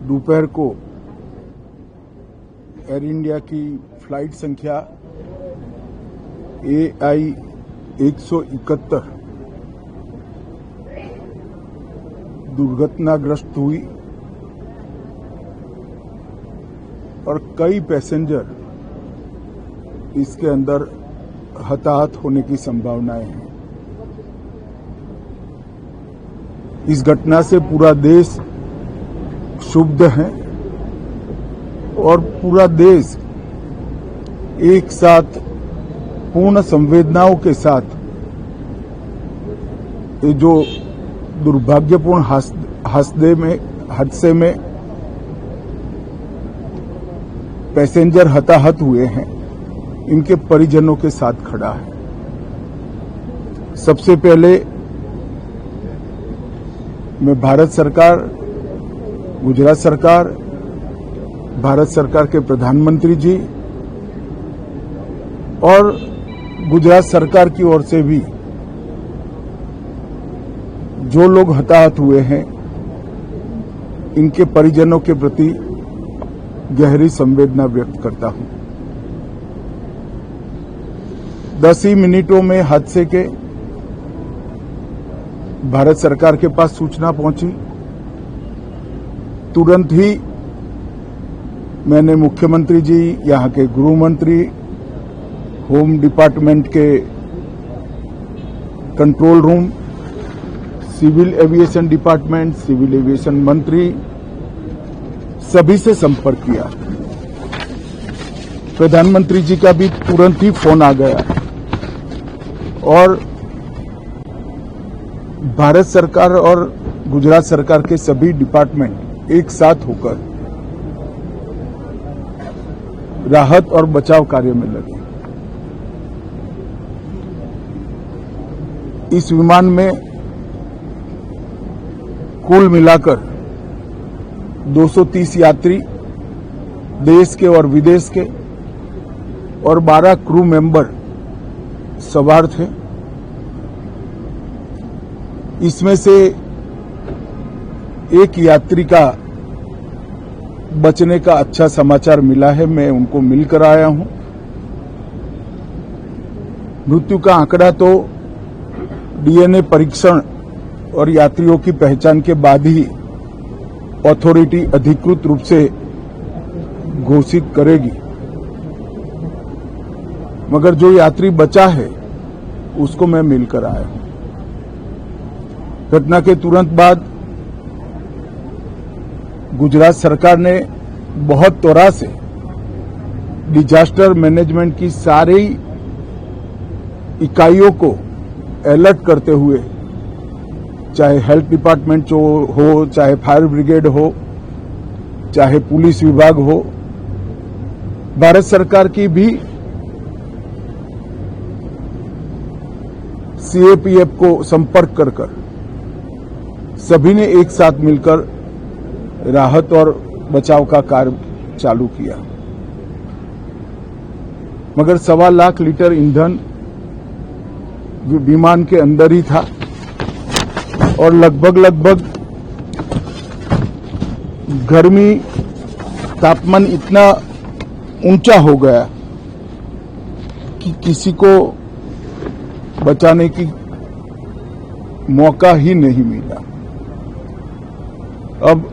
दोपहर को air India की फ्लाइट संख्या AI 171 दुर्घटनाग्रस्त हुई और कई पैसेंजर इसके अंदर हताहत होने की संभावनाएं हैं। इस घटना से पूरा देश क्षुब्ध है और पूरा देश एक साथ पूर्ण संवेदनाओं के साथ ये जो दुर्भाग्यपूर्ण हादसे में पैसेंजर हताहत हुए हैं, इनके परिजनों के साथ खड़ा है। सबसे पहले मैं भारत सरकार, गुजरात सरकार, भारत सरकार के प्रधानमंत्री जी और गुजरात सरकार की ओर से भी जो लोग हताहत हुए हैं, इनके परिजनों के प्रति गहरी संवेदना व्यक्त करता हूं। 10 ही मिनटों में हादसे के भारत सरकार के पास सूचना पहुंची। तुरंत ही मैंने मुख्यमंत्री जी, यहां के गृह मंत्री, होम डिपार्टमेंट के control room, civil aviation department, civil aviation मंत्री, सभी से संपर्क किया। प्रधानमंत्री जी का भी तुरंत ही फोन आ गया और भारत सरकार और गुजरात सरकार के सभी डिपार्टमेंट एक साथ होकर राहत और बचाव कार्य में लगे। इस विमान में कुल मिलाकर 230 यात्री देश के और विदेश के और 12 क्रू मेंबर सवार थे। इसमें से एक यात्री का बचने का अच्छा समाचार मिला है, मैं उनको मिलकर आया हूं। मृत्यु का आंकड़ा तो DNA परीक्षण और यात्रियों की पहचान के बाद ही अथॉरिटी अधिकृत रूप से घोषित करेगी, मगर जो यात्री बचा है उसको मैं मिलकर आया हूं। घटना के तुरंत बाद गुजरात सरकार ने बहुत त्वरा से डिजास्टर मैनेजमेंट की सारी इकाइयों को अलर्ट करते हुए, चाहे हेल्थ डिपार्टमेंट हो, चाहे फायर ब्रिगेड हो, चाहे पुलिस विभाग हो, भारत सरकार की भी CAPF को संपर्क कर सभी ने एक साथ मिलकर राहत और बचाव का कार्य चालू किया। मगर 1.25 लाख लीटर ईंधन विमान के अंदर ही था और लगभग गर्मी, तापमान इतना ऊंचा हो गया कि किसी को बचाने की मौका ही नहीं मिला। अब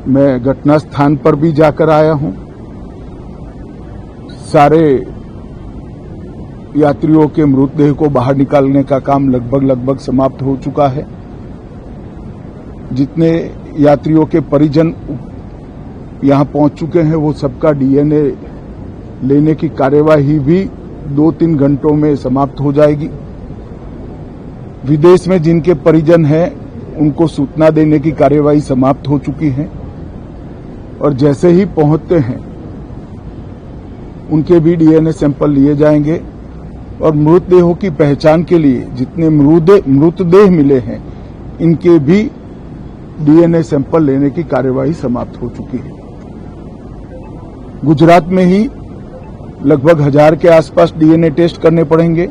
मैं घटना स्थान पर भी जाकर आया हूं। सारे यात्रियों के मृतदेह को बाहर निकालने का काम लगभग समाप्त हो चुका है। जितने यात्रियों के परिजन यहां पहुंच चुके हैं, वो सबका DNA लेने की कार्यवाही भी 2-3 घंटों में समाप्त हो जाएगी। विदेश में जिनके परिजन हैं, उनको सूचना देने की कार्यवाही समाप्त हो चुकी है और जैसे ही पहुंचते हैं उनके भी DNA सैंपल लिए जाएंगे और मृतदेहों की पहचान के लिए जितने मृतदेह मिले हैं, इनके भी DNA सैंपल लेने की कार्यवाही समाप्त हो चुकी है। गुजरात में ही लगभग 1000 के आसपास DNA टेस्ट करने पड़ेंगे।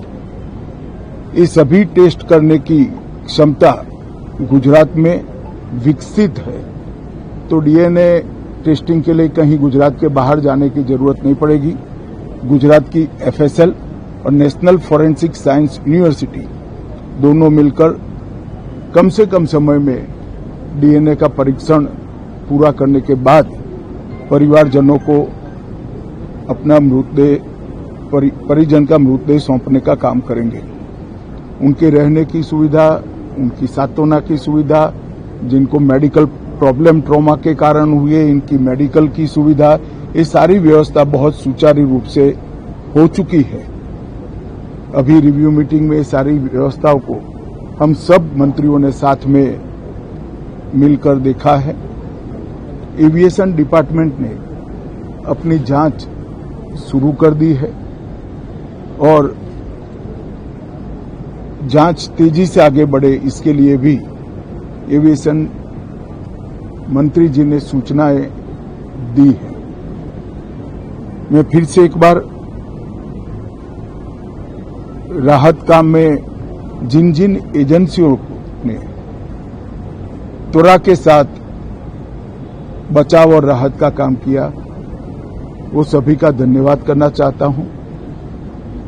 ये सभी टेस्ट करने की क्षमता गुजरात में विकसित है तो डीएनए टेस्टिंग के लिए कहीं गुजरात के बाहर जाने की जरूरत नहीं पड़ेगी। गुजरात की एफएसएल और नेशनल फॉरेंसिक साइंस यूनिवर्सिटी दोनों मिलकर कम से कम समय में डीएनए का परीक्षण पूरा करने के बाद परिवारजनों को अपना परिजन का मृतदेह सौंपने का काम करेंगे। उनके रहने की सुविधा, उनकी सांत्वना की सुविधा, जिनको मेडिकल प्रॉब्लम ट्रॉमा के कारण हुए इनकी मेडिकल की सुविधा, ये सारी व्यवस्था बहुत सुचारू रूप से हो चुकी है। अभी रिव्यू मीटिंग में सारी व्यवस्थाओं को हम सब मंत्रियों ने साथ में मिलकर देखा है। एविएशन डिपार्टमेंट ने अपनी जांच शुरू कर दी है और जांच तेजी से आगे बढ़े इसके लिए भी एविएशन मंत्री जी ने सूचनाएं दी है। मैं फिर से एक बार राहत काम में जिन जिन एजेंसियों ने त्वरा के साथ बचाव और राहत का काम किया वो सभी का धन्यवाद करना चाहता हूं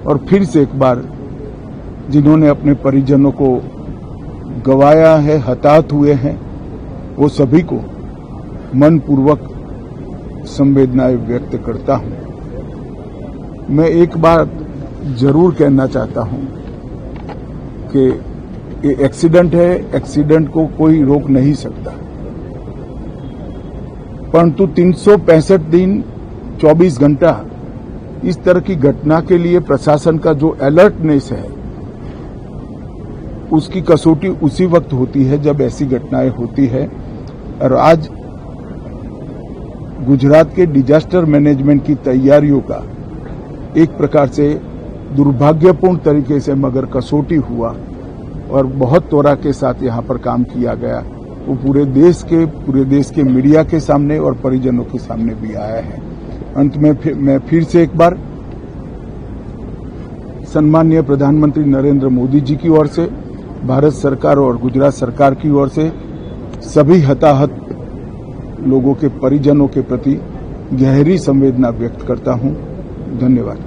और फिर से एक बार जिन्होंने अपने परिजनों को गंवाया है, हताहत हुए हैं, वो सभी को मनपूर्वक संवेदनाएं व्यक्त करता हूं। मैं एक बात जरूर कहना चाहता हूं कि ये एक्सीडेंट है, एक्सीडेंट को कोई रोक नहीं सकता, परंतु 365 दिन 24 घंटा इस तरह की घटना के लिए प्रशासन का जो अलर्टनेस है उसकी कसौटी उसी वक्त होती है जब ऐसी घटनाएं होती है। और आज गुजरात के डिजास्टर मैनेजमेंट की तैयारियों का एक प्रकार से दुर्भाग्यपूर्ण तरीके से मगर कसौटी हुआ और बहुत त्वरा के साथ यहां पर काम किया गया, वो पूरे देश के मीडिया के सामने और परिजनों के सामने भी आया है। अंत में मैं फिर से एक बार सम्माननीय प्रधानमंत्री नरेंद्र मोदी जी की ओर से, भारत सरकार और गुजरात सरकार की ओर से सभी हताहत लोगों के परिजनों के प्रति गहरी संवेदना व्यक्त करता हूं। धन्यवाद।